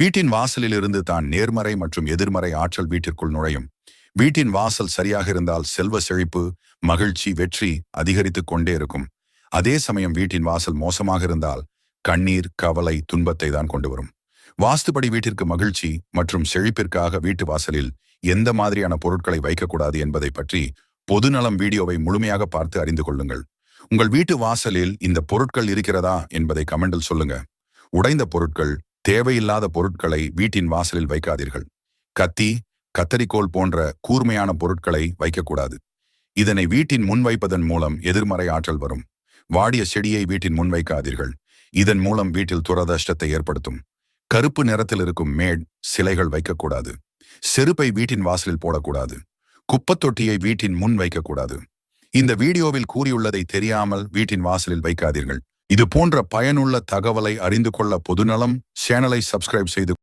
வீட்டின் வாசலில் இருந்து தான் நேர்மறை மற்றும் எதிர்மறை ஆற்றல் வீட்டிற்குள் நுழையும். வீட்டின் வாசல் சரியாக இருந்தால் செல்வ செழிப்பு, மகிழ்ச்சி, வெற்றி அதிகரித்துக் கொண்டே இருக்கும். அதே சமயம் வீட்டின் வாசல் மோசமாக இருந்தால் கண்ணீர், கவலை, துன்பத்தை தான் கொண்டு வரும். வாஸ்துபடி வீட்டிற்கு மகிழ்ச்சி மற்றும் செழிப்பிற்காக வீட்டு வாசலில் எந்த மாதிரியான பொருட்களை வைக்கக்கூடாது என்பதை பற்றி பொதுநலம் வீடியோவை முழுமையாக பார்த்து அறிந்து கொள்ளுங்கள். உங்கள் வீட்டு வாசலில் இந்த பொருட்கள் இருக்கிறதா என்பதை கமெண்டில் சொல்லுங்க. உடைந்த பொருட்கள், தேவையில்லாத பொருட்களை வீட்டின் வாசலில் வைக்காதீர்கள். கத்தி, கத்தரிக்கோல் போன்ற கூர்மையான பொருட்களை வைக்கக்கூடாது. இதனை வீட்டின் முன் வைப்பதன் மூலம் எதிர்மறை ஆற்றல் வரும். வாடிய செடியை வீட்டின் முன் வைக்காதீர்கள். இதன் மூலம் வீட்டில் துரதிர்ஷ்டத்தை ஏற்படுத்தும். கருப்பு நிறத்தில் இருக்கும் மேட், சிலைகள் வைக்கக்கூடாது. செருப்பை வீட்டின் வாசலில் போடக்கூடாது. குப்பத்தொட்டியை வீட்டின் முன் வைக்கக்கூடாது. இந்த வீடியோவில் கூறியுள்ளதை தெரியாமல் வீட்டின் வாசலில் வைக்காதீர்கள். இது போன்ற பயனுள்ள தகவலை அறிந்து கொள்ள பொதுநலம் சேனலை சப்ஸ்கிரைப் செய்து